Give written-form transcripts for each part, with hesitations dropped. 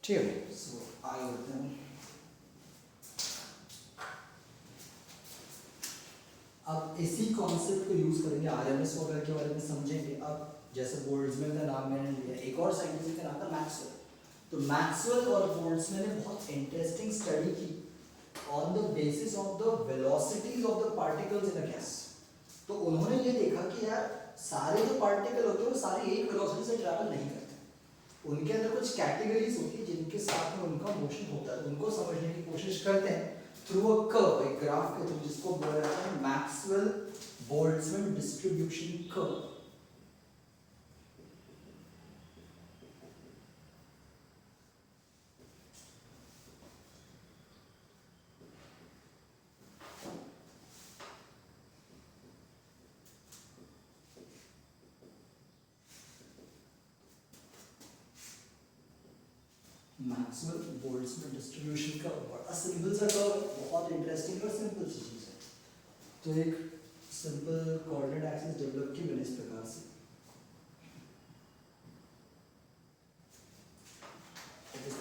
ठीक है। सो आगे बढ़ते हैं। अब इसी कॉन्सेप्ट को यूज करेंगे, आरएमएस वगैरह के बारे में समझेंगे। अब जैसे बोल्ट्जमैन का नाम मैंने लिया, एक और साइंटिस्ट का नाम था मैक्सवेल। तो मैक्सवेल और बोल्ट्जमैन ने बहुत इंटरेस्टिंग स्टडी की on the basis of the velocities of the particles in a gas. तो उन्होंने ये देखा कि यार सारे जो पार्टिकल होते हैं वो सारे एक वेलोसिटी से ट्रैवल नहीं करते, उनके अंदर कुछ कैटेगरीज होती है जिनके साथ में उनका मोशन होता है। उनको समझने की कोशिश करते हैं थ्रू अ कर्व, एक ग्राफ के थ्रू, जिसको बोला जाता है Maxwell Boltzmann distribution curve. Maxwell Boltzmann distribution curve बड़ा सिंपल सा कर्व, बहुत इंटरेस्टिंग और सिंपल सी चीज है। तो एक सिंपल कोऑर्डिनेट एक्सिस डेवलप की मैंने इस प्रकार से।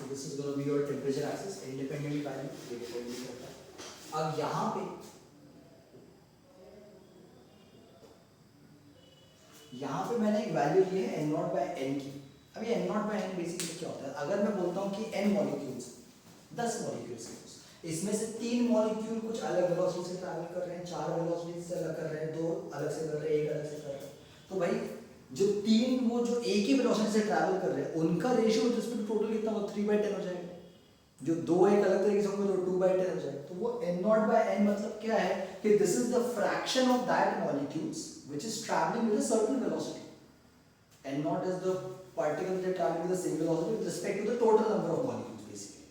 This is gonna be your temperature axis, independent value ये डिपेंड नहीं करता। अब यहाँ पे मैंने एक वैल्यू ली है n0 by n की। अब ये n0 by n बेसिकली क्या होता है? अगर मैं बोलता हूँ कि n मॉलिक्यूल्स, 10 मॉलिक्यूल्स हैं, इसमें से 3 मॉलिक्यूल कुछ अलग वेलोसिटी से ट्रैवल कर रहे हैं, 4 वेलोसिटी से अलग कर रहे हैं, 2 अलग से कर रहे हैं, 1 अलग से कर रहे हैं। तो भाई जो 3 वो जो एक ही वेलोसिटी से ट्रैवल कर रहे हैं उनका ratio with respect to total कितना हो? 3/10 हो जाएगा। जो 2 एक अलग तरीके से होंगे तो 2/10 हो जाएगा। तो वो n0 by n मतलब क्या है कि this is the fraction of that molecules which is travelling with a certain velocity. n0 is the particle that traveling with the same velocity with respect to the total number of molecules basically।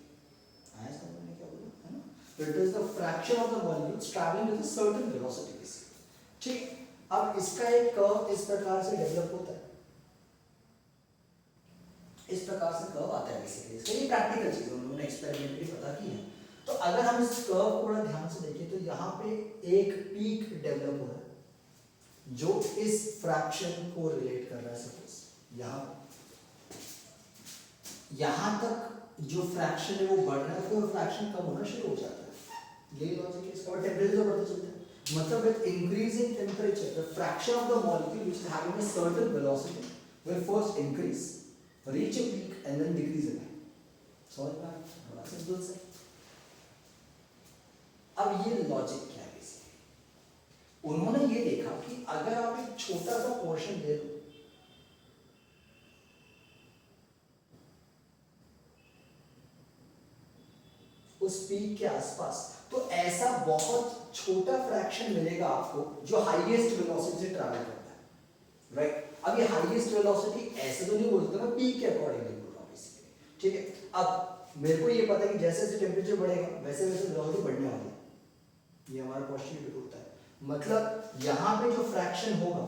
आया समझ में क्या बोला है ना? So it is the fraction of the molecules traveling with a certain velocity basically। ठीक, अब इसका एक कर्व इस प्रकार से डेवलप होता है, इस प्रकार से कर्व आता है बेसिकली। इसके लिए प्रैक्टिकल चीज है, उन्होंने एक्सपेरिमेंटली पता की है। तो अगर हम इस कर्व को थोड़ा ध्यान से देखें तो यहाँ पे एक पीक डेवलप हो रहा है जो इस फ्रैक्शन को रिलेट कर रहा है। सपोज यहाँ तक जो फ्रैक्शन है वो बढ़ रहा है, फिर फ्रैक्शन कम होना शुरू हो जाता है। ये लॉजिक है इसका। और टेम्परेचर बढ़ते चलता है, मतलब with increasing temperature the fraction of the molecule which is having a certain velocity will first increase, reach a peak and then decrease again. समझ में आया? बड़ा सिंपल से। अब ये लॉजिक क्या है? उन्होंने ये देखा कि अगर आप एक छोटा सा पोर्शन ले लो, उस पीक के आसपास, तो ऐसा बहुत छोटा फ्रैक्शन मिलेगा आपको जो हाईएस्ट वेलोसिटी से ट्रैवल करता है, राइट? अब ये हाईएस्ट वेलोसिटी ऐसे तो नहीं बोलते, मैं पीक के अकॉर्डिंगली बोल रहा हूं बेसिकली। ठीक है, अब मेरे को ये पता है कि जैसे जैसे टेम्परेचर बढ़ेगा वैसे वैसे वेलोसिटी बढ़ने वाली है। ये हमारा पोस्टुलेट होता है, मतलब यहाँ पे जो फ्रैक्शन होगा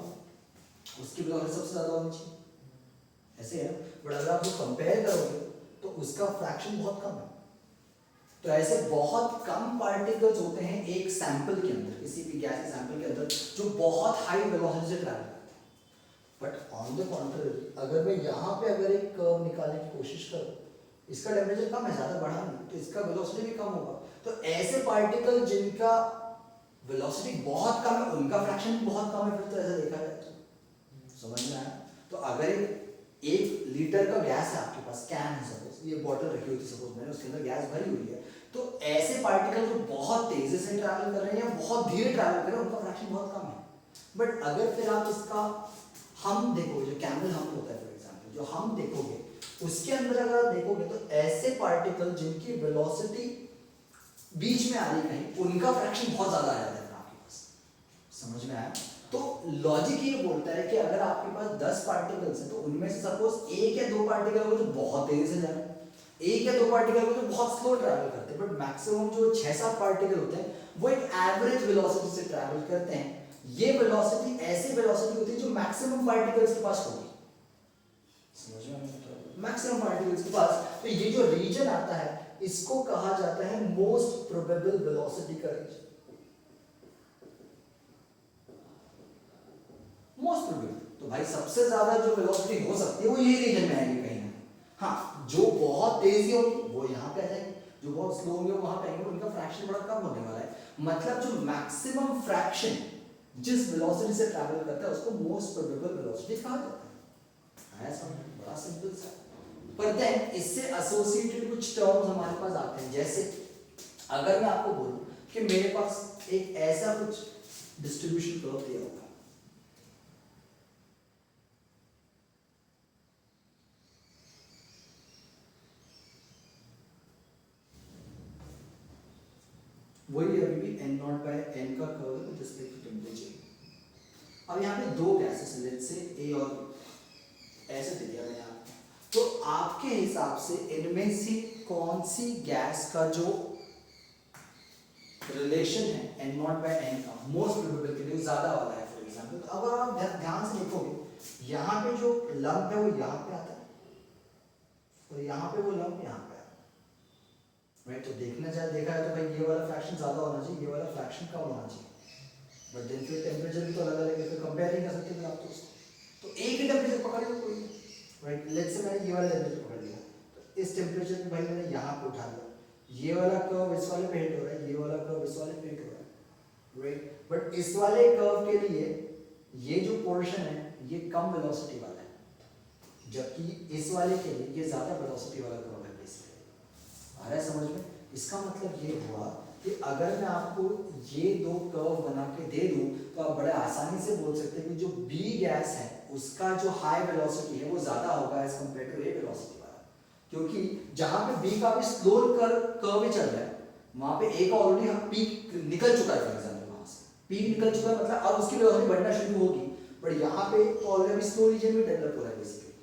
उसकी वेलोसिटी सबसे ज्यादा होनी चाहिए, ऐसे है। बट अगर आप उसको कंपेयर करोगे तो उसका फ्रैक्शन बहुत कम है। तो ऐसे बहुत कम पार्टिकल्स होते हैं एक सैंपल के अंदर, किसी भी गैस सैंपल के अंदर, जो बहुत हाई वेलोसिटी से ट्रैवल करते हैं। बट ऑन द कॉन्ट्ररी, अगर मैं यहाँ पे अगर एक कर्व निकालने की कोशिश करूँ, इसका टेम्परेचर कम है, ज्यादा बढ़ा नहीं, तो इसका वेलोसिटी भी कम होगा। तो ऐसे पार्टिकल जिनका वेलोसिटी बहुत कम है उनका फ्रैक्शन भी बहुत कम है, फिर तो ऐसा देखा जाए तो। समझ में आया? तो अगर एक लीटर का गैस है आपके पास, कैन है सपोज, ये बॉटल रखी हुई थी सपोज मैंने, उसके अंदर गैस भरी हुई है, तो ऐसे पार्टिकल जो बहुत तेजी से ट्रैवल कर रहे हैं या बहुत धीरे ट्रैवल कर रहे हैं उनका फ्रैक्शन बहुत कम है। बट अगर फिर आप इसका हम देखोगे, जो कैमल हम होता है फॉर एग्जाम्पल, जो हम देखोगे उसके अंदर अगर आप देखोगे तो ऐसे पार्टिकल जिनकी वेलोसिटी बीच में आ रही कहीं, उनका फ्रैक्शन बहुत ज्यादा आ जाता है आपके पास। समझ में आया? तो लॉजिक ये बोलता है कि अगर आपके पास 10 पार्टिकल्स हैं तो उनमें से सपोज 1 या 2 पार्टिकल को जो बहुत तेजी से जा रहे हैं, 1 या 2 पार्टिकल को जो बहुत स्लो ट्रैवल करते हैं, बट मैक्सिमम जो 6-7 पार्टिकल होते हैं वो एक एवरेज वेलोसिटी से ट्रैवल करते हैं। ये वेलोसिटी ऐसी वेलोसिटी होती है जो मैक्सिमम पार्टिकल्स के पास होगी। समझ में आया? मैक्सिमम पार्टिकल्स के पास। तो ये जो रीजन आता है इसको कहा जाता है मोस्ट प्रोबेबल वेलोसिटी का रीजन। मोस्ट प्रोबेबल, तो भाई सबसे ज्यादा जो वेलोसिटी हो सकती है वो ये रीजन में आएगी कहीं ना। हाँ, जो बहुत तेजी होगी वो यहाँ पे आ जाएंगे, जो बहुत स्लो होंगे वहां पे आएंगे, उनका फ्रैक्शन बड़ा कम होने वाला है। मतलब जो मैक्सिमम फ्रैक्शन जिस वेलोसिटी से ट्रैवल करता है उसको मोस्ट प्रोबेबल वेलोसिटी कहा जाता है। ऐसा बड़ा सिंपल सा। पर देन इससे एसोसिएटेड कुछ टर्म्स हमारे पास आते हैं, जैसे अगर मैं आपको बोलूं कि मेरे पास एक ऐसा कुछ डिस्ट्रीब्यूशन कर्व दिया होगा, वही अभी भी n नॉट बाय n का कर्व है विद रिस्पेक्ट टू टेंपरेचर। अब यहाँ पे दो गैसेस लेट्स से A और B ऐसे दे दिया मैंने आपको, तो आपके हिसाब से इनमें से कौन सी गैस का जो रिलेशन है n नॉट बाय n का मोस्ट प्रोबेबल के लिए ज्यादा वाला है। फॉर एग्जांपल तो अगर आप ध्यान से देखोगे यहाँ पे जो लंप है वो यहाँ पे आता है और यहाँ पे वो लंप यहाँ पे आता है, राइट। तो देखा जाए तो भाई ये वाला फ्रैक्शन ज्यादा होना चाहिए, ये वाला फ्रैक्शन कम होना चाहिए, बट देन फिर टेम्परेचर भी तो अलग अलग है, फिर कंपेयर नहीं कर सकते आप तो उसको। तो एक ही टेम्परेचर पकड़ लो कोई, राइट। लेट्स से मैंने ये वाला टेम्परेचर पकड़ लिया, तो इस टेम्परेचर में भाई मैंने यहाँ पे उठा लिया, ये वाला कर्व इस वाले पे हिट हो रहा है, ये वाला कर्व इस वाले पे हिट हो रहा है, राइट। बट इस वाले कर्व के लिए ये जो पोर्शन है ये कम वेलोसिटी वाला है, जबकि इस वाले के लिए ये ज्यादा वेलोसिटी वाला कर्व है। आ रहा है समझ में? इसका मतलब ये हुआ कि अगर मैं आपको ये दो कर्व बना के दे दूं तो आप बड़े आसानी से बोल सकते हैं कि जो B गैस है उसका जो हाई वेलोसिटी है वो ज्यादा होगा as compare to A velocity वाला, क्योंकि जहां पे B का भी स्लो कर्व ही चल रहा है वहां पे A का ऑलरेडी हम पीक निकल चुका है। फॉर एग्जांपल वहां से पीक निकल चुका है, मतलब अब उसकी वेलोसिटी बढ़ना शुरू होगी, बट यहाँ पे तो ऑलरेडी स्लो रीजन में डेवलप हो रहा है बेसिकली।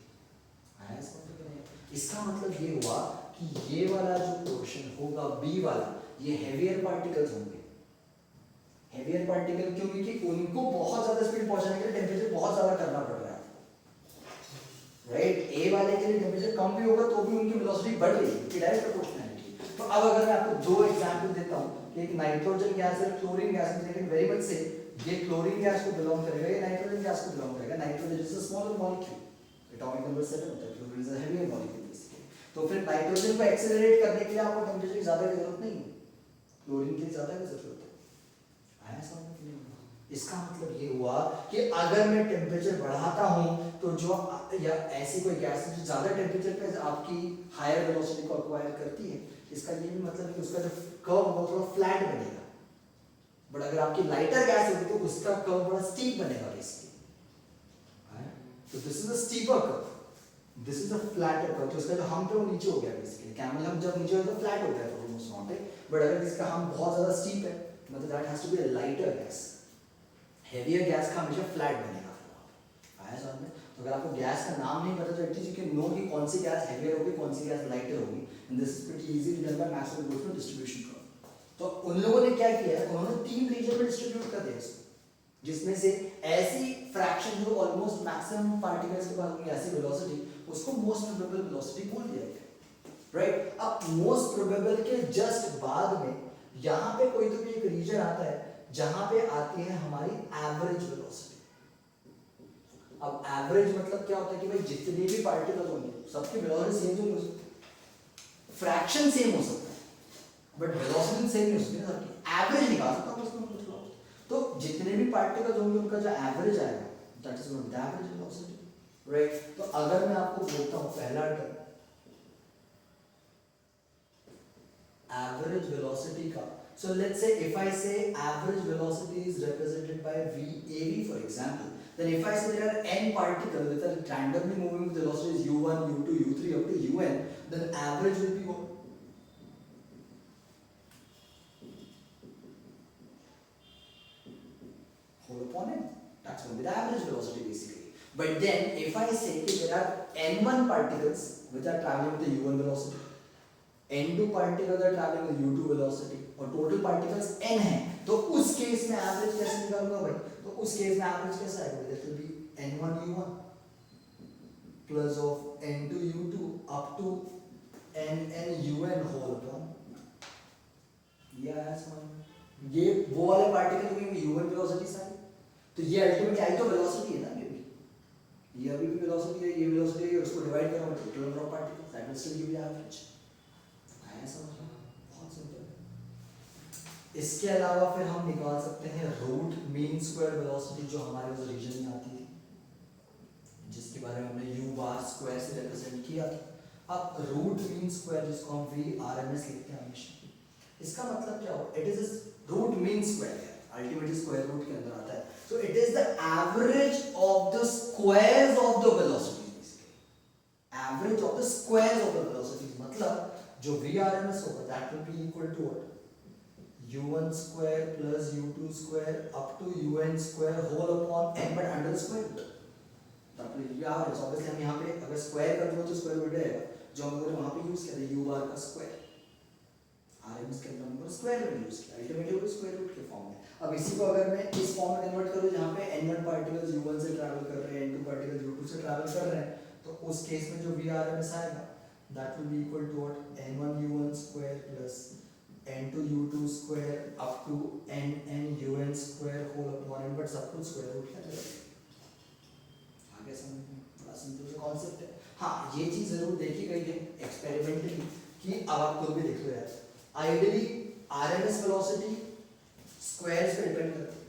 आया समझ में? इसका मतलब ये हुआ कि ये वाला जो पोर्शन होगा B वाला, ये हेवियर पार्टिकल्स होंगे। हेवियर पार्टिकल क्यों? क्योंकि उनको बहुत ज्यादा स्पीड पहुंचाने के लिए टेम्परेचर बहुत ज्यादा करना पड़ रहा है, राइट। A वाले के लिए टेम्परेचर कम भी होगा तो भी उनकी वेलोसिटी बढ़ रही है, डायरेक्ट प्रोपोर्शनैलिटी। तो अब अगर मैं आपको दो एग्जांपल देता हूं कि एक नाइट्रोजन गैस है, क्लोरीन गैस है, लेकिन वेरी मच से ये क्लोरीन गैस को बिलोंग करेगा, ये नाइट्रोजन गैस को बिलोंग करेगा। Nitrogen is a smaller molecule, atomic number 7 होता है, chlorine is a heavier molecule. तो फिर नाइट्रोजन को एक्सेलरेट करने के लिए आपको टेम्परेचर की ज्यादा की जरूरत नहीं है, क्लोरीन की ज्यादा की जरूरत है। आया समझ में? इसका मतलब ये हुआ कि अगर मैं टेम्परेचर बढ़ाता हूं तो जो या ऐसी कोई गैस जो ज्यादा टेम्परेचर पे आपकी हायर वेलोसिटी को एक्वायर करती है, इसका ये भी मतलब है कि उसका जो कर्व होगा थोड़ा फ्लैट बनेगा। बट अगर आपकी लाइटर गैस होगी तो उसका कर्व बड़ा स्टीप बनेगा बेसिकली। तो this is a steeper curve, this is a flatter curve. तो उसका जो हम्प है वो नीचे हो गया बेसिकली। कैमल हम्प जब नीचे हो तो फ्लैट होता है ऑलमोस्ट नॉट है, बट अगर इसका हम्प बहुत ज्यादा स्टीप है मतलब that has to be a lighter gas. Heavier gas का हमेशा फ्लैट बनेगा। आया समझ में? तो अगर आपको गैस का नाम नहीं पता तो एटलीस्ट यू कैन नो कि कौन सी गैस हेवियर होगी, कौन सी गैस लाइटर होगी, and this is pretty easy to done by Maxwell Boltzmann distribution curve. तो उन लोगों ने क्या किया है, उन्होंने तीन रीजन में डिस्ट्रीब्यूट कर दिया इसको, जिसमें से ऐसी फ्रैक्शन जो ऑलमोस्ट मैक्सिमम पार्टिकल्स के पास होंगी ऐसी वेलोसिटी, उसको मोस्ट प्रोबेबल वेलोसिटी बोल दिया गया, राइट। अब मोस्ट प्रोबेबल के जस्ट बाद में यहाँ पे कोई तो भी एक रीजन आता है जहां पे आती है हमारी एवरेज वेलोसिटी। अब एवरेज मतलब क्या होता है कि भाई जितने भी पार्टिकल होंगे सबकी वेलोसिटी सेम तो नहीं हो सकती, फ्रैक्शन सेम हो सकता है बट वेलोसिटी सेम नहीं हो सकती ना सबकी, एवरेज निकाल सकता हूं उसमें मतलब। तो जितने भी पार्टिकल्स होंगे उनका जो एवरेज आएगा that is not the average velocity, right. तो अगर मैं आपको बोलता हूं पहला टर्म एवरेज वेलोसिटी का, so let's say if I say average velocity is represented by VAV for example, then if I say there are n particles that are randomly moving with velocities u1, u2, u3 up to un, then average will be what? Whole upon n. That's going to be the average velocity basically. But then if I say that there are n1 particles which are traveling with the u1 velocity, n2 particles are traveling with u2 velocity और total particles n है, तो उस case में average कैसे निकालूंगा भाई? तो उस केस में एवरेज कैसे आएगा? That will be n1 u1 plus of n2 u2 up to nn un whole upon, ये आया समझ में? ये वो वाले पार्टिकल की u1 वेलोसिटी सारी, तो ये अल्टीमेटली आई तो वेलोसिटी है ना, ये अभी भी वेलोसिटी है, ये वेलोसिटी है, उसको डिवाइड करो by total number of particles, that will still give you average. आया समझ में? बहुत सिंपल है। इसके अलावा फिर हम निकाल सकते हैं रूट मीन स्क्वायर वेलोसिटी, जो हमारे उस रीजन में आती थी, जिसके बारे में हमने u बार स्क्वायर से रिप्रेजेंट किया था। अब रूट मीन स्क्वायर, जिसको हम v RMS लिखते हैं हमेशा, इसका मतलब क्या हो? It is root mean square है, अल्टीमेटली स्क्वायर रूट के अंदर आता है, so it is the average of the squares of the velocities, basically average of the squares of the velocities, मतलब जो v RMS होगा that will be equal to what, u1 square plus u2 square up to un square whole upon n but under the square root। तब ये are है, obviously हम यहाँ पे अगर स्क्वायर कर दो तो स्क्वायर रूट रहेगा, जो हम लोग वहाँ पे यूज कर रहे हैं u बार का स्क्वायर, RMS के अंदर हमने स्क्वायर रूट यूज किया, अल्टीमेटली वो स्क्वायर रूट के फॉर्म में। अब इसी को अगर मैं इस फॉर्म में कन्वर्ट करूँ जहाँ पे n1 पार्टिकल्स u1 से ट्रैवल कर रहे हैं, n2 पार्टिकल्स u2 से ट्रैवल कर रहे हैं, तो उस केस में जो v RMS आएगा that will be equal to what, n1 u1 square plus n2 u2 square up to n un square whole upon n, but सब कुछ स्क्वायर रूट के अंदर है। आगे समझ में? बड़ा सिंपल सा कॉन्सेप्ट है। हाँ, ये चीज जरूर देखी गई है एक्सपेरिमेंटली कि अब आप खुद भी देख लो यार, आइडियली RMS वेलोसिटी स्क्वायर्स पे डिपेंड करती है,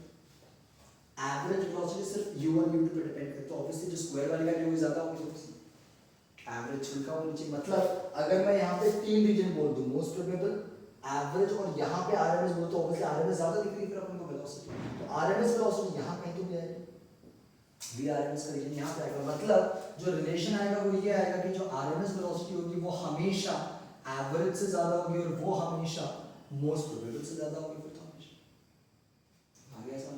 एवरेज वेलोसिटी सिर्फ u1 u2 पे डिपेंड करती है, तो ऑब्वियसली जो स्क्वायर वाली वैल्यू वो ज्यादा होगी, तो एवरेज छिलका होनी चाहिए। मतलब अगर मैं यहाँ पे तीन रीजन बोल दूँ, मोस्ट प्रोबेबल, एवरेज और यहाँ पे RMS बोल, तो ऑब्वियसली RMS ज्यादा दिख रही है फिर अपन को वेलोसिटी, तो RMS वेलोसिटी यहाँ कहीं तो भी आएगी, v RMS का रीजन यहाँ पे आएगा, मतलब जो रिलेशन आएगा वो ये आएगा कि जो RMS वेलोसिटी होगी वो हमेशा एवरेज से ज्यादा होगी और वो हमेशा मोस्ट प्रोबेबल से ज्यादा होगी, फिर तो हमेशा आगे ऐसा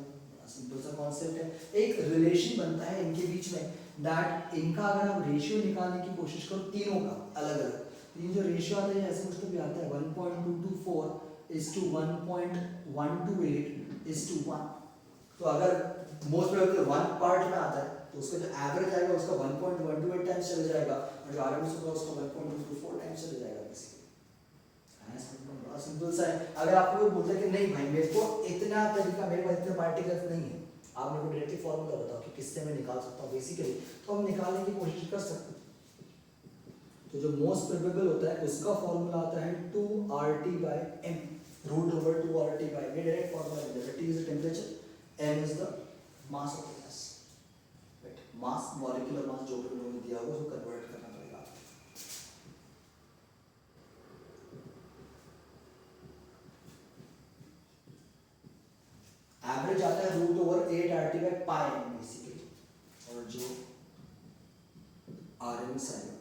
सिंपल सा कॉन्सेप्ट है। एक रिलेशन बनता है इनके बीच में, दैट इनका अगर हम रेशियो निकालने की कोशिश करो तीनों का अलग अलग, तो ये जो रेशियो आता है ऐसे कुछ तो भी आता है 1.224:1.128:1, तो अगर मोस्ट प्रोबेबल 1 पार्ट में आता है तो उसका जो एवरेज आएगा उसका 1.128 टाइम्स चले जाएगा, और जो RMS होगा उसका 1.224 टाइम्स चले जाएगा बेसिकली। बड़ा सिंपल सा है। अगर आपको कोई बोलता है कि नहीं भाई मेरे को इतना तरीका, मेरे पास इतने पार्टिकल्स नहीं है, आप मेरे को डायरेक्टली फॉर्मूला बताओ कि किससे मैं निकाल सकता हूँ बेसिकली, तो हम निकालने की कोशिश कर सकते हैं। तो जो मोस्ट प्रोबेबल होता है उसका फॉर्मूला आता है 2RT/m, रूट ओवर 2RT/m, ये डायरेक्ट फॉर्मूला है, जैसे T is the temperature, m is the mass of the gas, right, mass, molecular mass जो भी उन्होंने दिया होगा उसको कन्वर्ट करना पड़ेगा। एवरेज आता है रूट ओवर 8RT/m बेसिकली, और जो RMS आएगा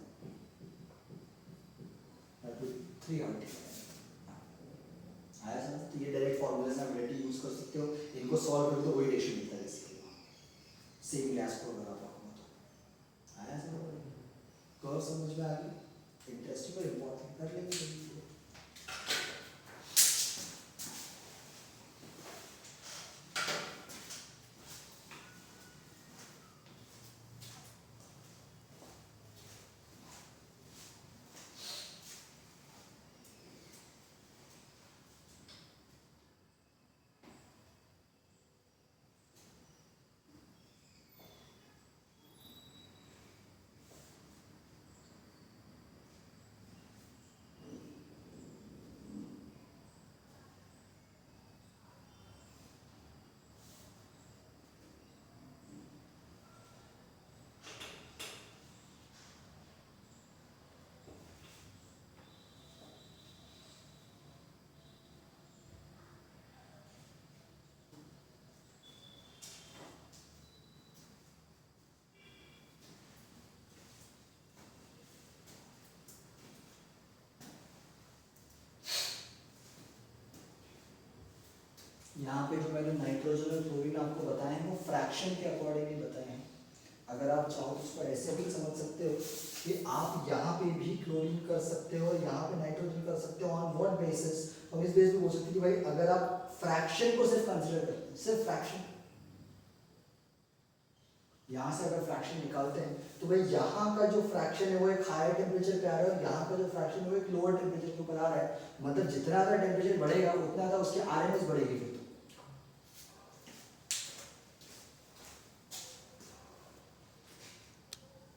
3RT। आया समझ? तो ये डायरेक्ट फॉर्मूले से आप डायरेक्टली यूज कर सकते हो, इनको सॉल्व करो तो वही रेशियो मिलता है इसके, सेम गैस को अगर आप रखो तो। आया समझ? कर्व समझ में आ गया? इंटरेस्टिंग और इंपॉर्टेंट कर लेंगे। यहाँ पे जो मैंने नाइट्रोजन और क्लोरीन आपको बताए हैं वो फ्रैक्शन के अकॉर्डिंग ही बताए हैं। अगर आप चाहो तो उसको ऐसे भी समझ सकते हो कि आप यहाँ पे भी क्लोरीन कर सकते हो, यहाँ पे नाइट्रोजन कर सकते हो, ऑन व्हाट बेसिस? हम इस बेस पे बोल सकते हैं कि भाई अगर आप फ्रैक्शन को सिर्फ कंसीडर करते हैं, सिर्फ फ्रैक्शन, यहाँ से अगर फ्रैक्शन निकालते हैं तो भाई यहाँ का जो फ्रैक्शन है वो एक हायर टेम्परेचर पे आ रहा है और यहाँ का जो फ्रैक्शन है वो एक लोअर टेम्परेचर के ऊपर आ रहा है, मतलब जितना ज़्यादा टेम्परेचर बढ़ेगा उतना ज़्यादा उसकी RMS बढ़ेगी।